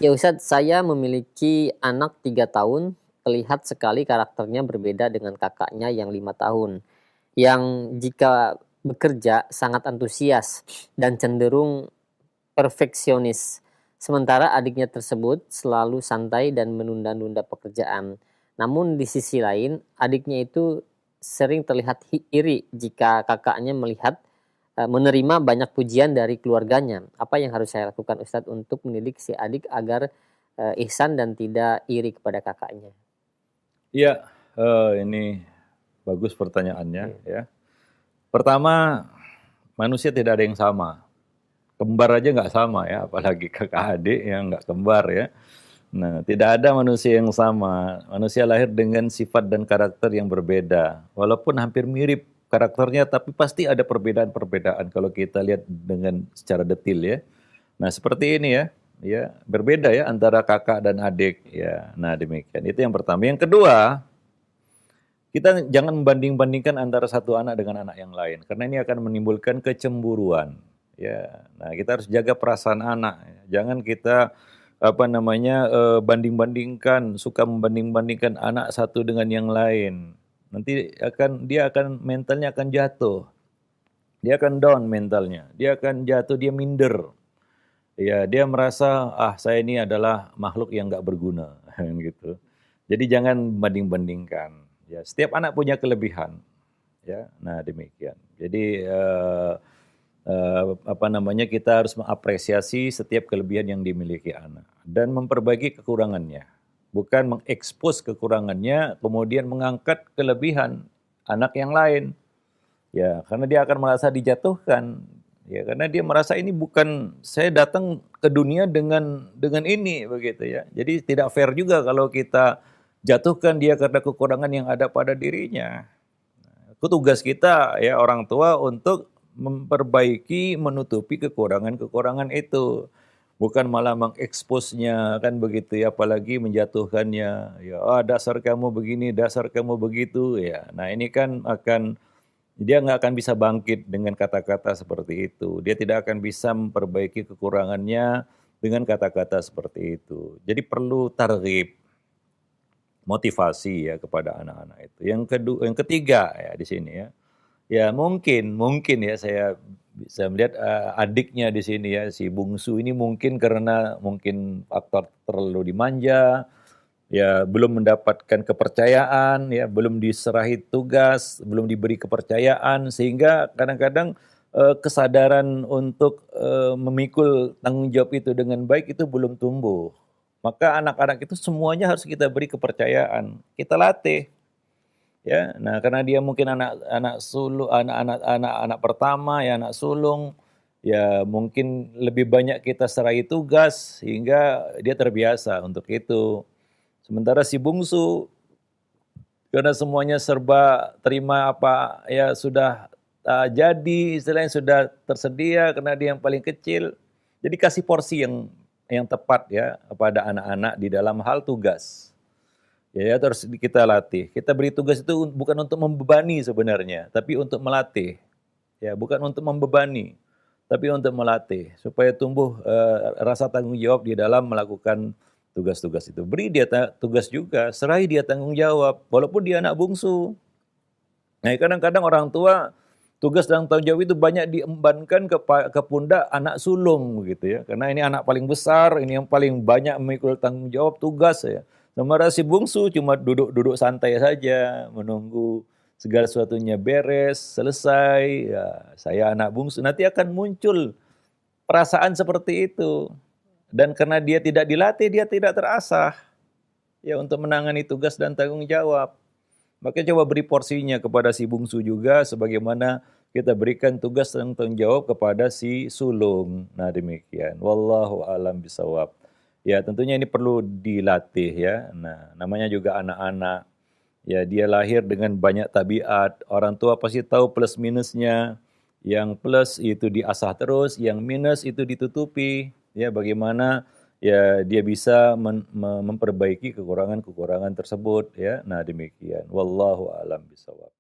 Ya Ustadz, saya memiliki anak 3 tahun, terlihat sekali karakternya berbeda dengan kakaknya yang 5 tahun, yang jika bekerja sangat antusias dan cenderung perfeksionis. Sementara adiknya tersebut selalu santai dan menunda-nunda pekerjaan. Namun di sisi lain, adiknya itu sering terlihat iri jika kakaknya menerima banyak pujian dari keluarganya. Apa yang harus saya lakukan Ustadz untuk mendidik si adik agar ihsan dan tidak iri kepada kakaknya? Iya, ini bagus pertanyaannya Iya. ya. Pertama, manusia tidak ada yang sama. Kembar aja nggak sama ya, apalagi kakak adik yang nggak kembar ya. Nah, tidak ada manusia yang sama. Manusia lahir dengan sifat dan karakter yang berbeda. Walaupun hampir mirip karakternya, tapi pasti ada perbedaan-perbedaan kalau kita lihat dengan secara detail ya. Nah, seperti ini ya berbeda ya antara kakak dan adik ya. Nah, demikian. Itu yang pertama. Yang kedua, kita jangan membanding-bandingkan antara satu anak dengan anak yang lain, karena ini akan menimbulkan kecemburuan. Ya, nah kita harus jaga perasaan anak. Jangan kita banding-bandingkan, suka membanding-bandingkan anak satu dengan yang lain. Nanti dia akan mentalnya akan jatuh, dia akan down mentalnya, dia akan jatuh, dia minder. Ya, dia merasa saya ini adalah makhluk yang nggak berguna, gitu. Jadi jangan banding-bandingkan. Ya, setiap anak punya kelebihan. Ya, nah demikian. Jadi kita harus mengapresiasi setiap kelebihan yang dimiliki anak dan memperbaiki kekurangannya, bukan mengekspos kekurangannya kemudian mengangkat kelebihan anak yang lain. Ya, karena dia akan merasa dijatuhkan. Ya, karena dia merasa ini bukan saya datang ke dunia dengan ini begitu ya. Jadi tidak fair juga kalau kita jatuhkan dia karena kekurangan yang ada pada dirinya. Itu tugas kita ya orang tua untuk memperbaiki, menutupi kekurangan-kekurangan itu. Bukan malah mengeksposnya kan begitu ya, apalagi menjatuhkannya. Ya, dasar kamu begini, dasar kamu begitu ya. Nah, ini kan dia nggak akan bisa bangkit dengan kata-kata seperti itu. Dia tidak akan bisa memperbaiki kekurangannya dengan kata-kata seperti itu. Jadi perlu targhib, motivasi ya kepada anak-anak itu. Yang ketiga ya di sini ya. Ya mungkin ya saya bisa melihat adiknya di sini ya si bungsu ini mungkin faktor terlalu dimanja, ya belum mendapatkan kepercayaan, ya belum diserahi tugas, belum diberi kepercayaan sehingga kadang-kadang kesadaran untuk memikul tanggung jawab itu dengan baik itu belum tumbuh. Maka anak-anak itu semuanya harus kita beri kepercayaan, kita latih. Ya, nah karena dia mungkin anak-anak sulung, anak-anak pertama, ya anak sulung, ya mungkin lebih banyak kita serahi tugas sehingga dia terbiasa untuk itu. Sementara si bungsu karena semuanya serba terima apa ya sudah jadi, istilahnya sudah tersedia karena dia yang paling kecil. Jadi kasih porsi yang tepat ya kepada anak-anak di dalam hal tugas. Ya, terus kita latih. Kita beri tugas itu bukan untuk membebani sebenarnya, tapi untuk melatih. Ya, bukan untuk membebani, tapi untuk melatih supaya tumbuh rasa tanggung jawab di dalam melakukan tugas-tugas itu. Beri dia tugas juga, serahi dia tanggung jawab, walaupun dia anak bungsu. Nah, kadang-kadang orang tua tugas dan tanggung jawab itu banyak diembankan ke pundak anak sulung begitu ya. Karena ini anak paling besar, ini yang paling banyak memikul tanggung jawab tugas ya. Sementara si bungsu cuma duduk-duduk santai saja, menunggu segala sesuatunya beres, selesai. Ya, saya anak bungsu, nanti akan muncul perasaan seperti itu. Dan karena dia tidak dilatih, dia tidak terasah ya untuk menangani tugas dan tanggung jawab. Makanya coba beri porsinya kepada si bungsu juga sebagaimana kita berikan tugas dan tanggung jawab kepada si sulung. Nah, demikian. Wallahu a'lam bishawab. Ya, tentunya ini perlu dilatih ya. Nah, namanya juga anak-anak. Ya, dia lahir dengan banyak tabiat. Orang tua pasti tahu plus minusnya. Yang plus itu diasah terus, yang minus itu ditutupi. Ya, bagaimana ya dia bisa memperbaiki kekurangan-kekurangan tersebut ya. Nah, demikian. Wallahu a'lam bishawab.